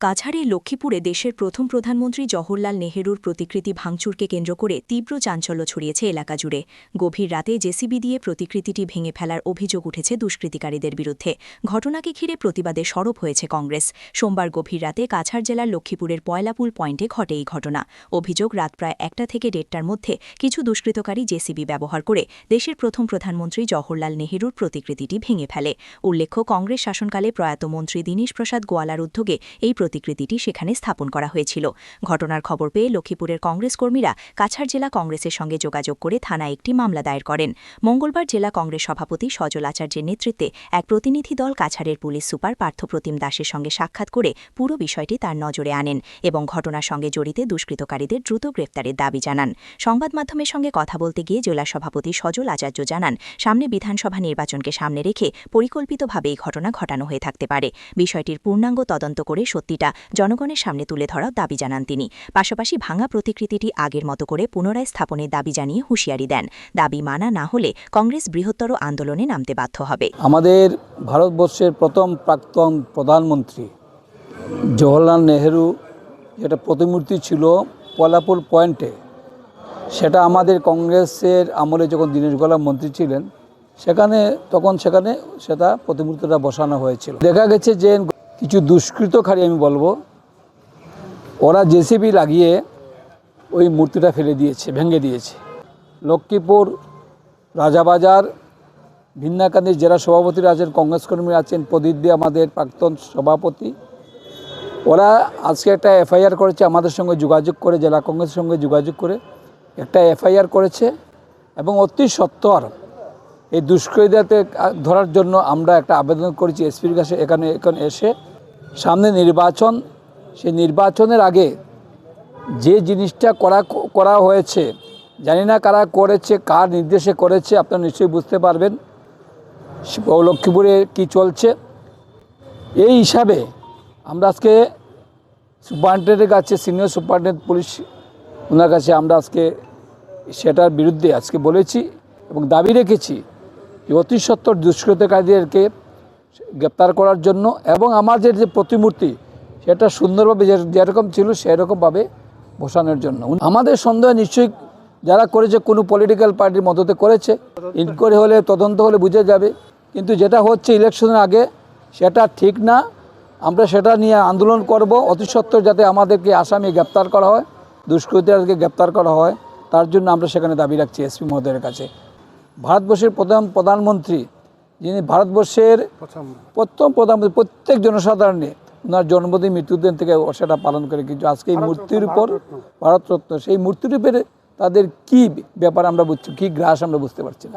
কাছাড়ের লক্ষ্মীপুরে দেশের প্রথম প্রধানমন্ত্রী জওহরলাল নেহেরুর প্রতিকৃতি ভাঙচুরকে কেন্দ্র করে তীব্র চাঞ্চল্য ছড়িয়েছে এলাকা জুড়ে। গভীর রাতে জেসিবি দিয়ে প্রতিকৃতিটি ভেঙে ফেলার অভিযোগ উঠেছে দুষ্কৃতিকারীদের বিরুদ্ধে। ঘটনাকে ঘিরে প্রতিবাদে সরব হয়েছে কংগ্রেস। সোমবার গভীর রাতে কাছাড় জেলার লক্ষ্মীপুরের পয়লাপুল পয়েন্টে ঘটে এই ঘটনা। অভিযোগ, রাত প্রায় 1টা থেকে 1:30টার মধ্যে কিছু দুষ্কৃতকারী জেসিবি ব্যবহার করে দেশের প্রথম প্রধানমন্ত্রী জওহরলাল নেহেরুর প্রতিকৃতিটি ভেঙে ফেলে। উল্লেখ্য, কংগ্রেস শাসনকালে প্রয়াত মন্ত্রী দীনেশ প্রসাদ গোয়ালার উদ্যোগে এই প্রতিকৃতিটি সেখানে স্থাপন করা হয়েছিল। ঘটনার খবর পেয়ে লক্ষ্মীপুরের কংগ্রেস কর্মীরা কাছাড় জেলা কংগ্রেসের সঙ্গে যোগাযোগ করে থানায় একটি মামলা দায়ের করেন। মঙ্গলবার জেলা কংগ্রেস সভাপতি সজল আচার্যের নেতৃত্বে এক প্রতিনিধি দল কাছাড়ের পুলিশ সুপার পার্থপ্রতিম দাসের সঙ্গে সাক্ষাৎ করে পুরো বিষয়টি তার নজরে আনেন এবং ঘটনার সঙ্গে জড়িত দুষ্কৃতকারীদের দ্রুত গ্রেফতারের দাবি জানান। সংবাদ মাধ্যমের সঙ্গে কথা বলতে গিয়ে জেলা সভাপতি সজল আচার্য জানান, সামনে বিধানসভা নির্বাচনকে সামনে রেখে পরিকল্পিতভাবে এই ঘটনা ঘটানো হয়ে থাকতে পারে। বিষয়টির পূর্ণাঙ্গ তদন্ত করে সত্যিটা জনগণের সামনে তুলে ধরার দাবি জানান তিনি। পাশাপাশি ভাঙা প্রতিকৃতিটি আগের মতো করে পুনরায় স্থাপনের দাবি জানিয়ে হুঁশিয়ারি দেন, দাবি মানা না হলে কংগ্রেস বৃহত্তর আন্দোলনে নামতে বাধ্য হবে। আমাদের ভারতবর্ষের প্রথম প্রাক্তন প্রধানমন্ত্রী জওহরলাল নেহেরু যেটা প্রতিমূর্তি ছিল পয়লাপুল পয়েন্টে, সেটা আমাদের কংগ্রেসের আমলে যখন দীনেশ গোয়ালা মন্ত্রী ছিলেন সেখানে সেটা প্রতিমূর্তিটা বসানো হয়েছিল। দেখা গেছে যে কিছু দুষ্কৃতকারী, আমি বলবো, ওরা জেসিবি লাগিয়ে ওই মূর্তিটা ফেলে দিয়েছে, ভেঙে দিয়েছে। লক্ষ্মীপুর, রাজাবাজার, ভিন্নাকান্দি জেলা সভাপতিরা আছেন, কংগ্রেস কর্মী আছেন, প্রদীপ দে আমাদের প্রাক্তন সভাপতি, ওরা আজকে একটা এফআইআর করেছে আমাদের সঙ্গে যোগাযোগ করে, জেলা কংগ্রেসের সঙ্গে যোগাযোগ করে একটা এফআইআর করেছে এবং অতি সত্বর এই দুষ্কৃতীদের ধরার জন্য আমরা একটা আবেদন করেছি এসপির কাছে। এখানে এসে সামনে নির্বাচন, সেই নির্বাচনের আগে যে জিনিসটা করা হয়েছে, জানি না কারা করেছে, কার নির্দেশে করেছে, আপনারা নিশ্চয়ই বুঝতে পারবেন লক্ষ্মীপুরে কি চলছে। এই হিসাবে আমরা আজকে সুপারিনটেন্ডেন্টের কাছে, সিনিয়র সুপারিনটেন্ডেন্ট পুলিশ, ওনার কাছে আমরা আজকে সেটার বিরুদ্ধে আজকে বলেছি এবং দাবি রেখেছি যে অতি সত্বর দুষ্কৃতকারীদেরকে গ্রেপ্তার করার জন্য এবং আমাদের যে প্রতিমূর্তি সেটা সুন্দরভাবে যেরকম ছিল সেরকমভাবে বসানোর জন্য। আমাদের সন্দেহ নিশ্চয়ই যারা করেছে কোনো পলিটিক্যাল পার্টির মদতে করেছে, ইনকোয়ারি হলে, তদন্ত হলে বুঝে যাবে। কিন্তু যেটা হচ্ছে ইলেকশনের আগে, সেটা ঠিক না। আমরা সেটা নিয়ে আন্দোলন করব অতি সত্বর, যাতে আমাদেরকে আসামি গ্রেপ্তার করা হয়, দুষ্কৃতীদেরকে গ্রেপ্তার করা হয়। তার জন্য আমরা সেখানে দাবি রাখছি এসপি মহোদয়ের কাছে। ভারতবর্ষের প্রথম প্রধানমন্ত্রী, যিনি ভারতবর্ষের প্রথম প্রধানমন্ত্রী, প্রত্যেক জনসাধারণে ওনার জন্মদিন, মৃত্যুদিন থেকে সেটা পালন করে, কিন্তু আজকে এই মূর্তির উপর, ভারতরত্ন, সেই মূর্তির উপরে তাদের কী ব্যাপার আমরা বুঝছি, কী গ্রাস আমরা বুঝতে পারছি না।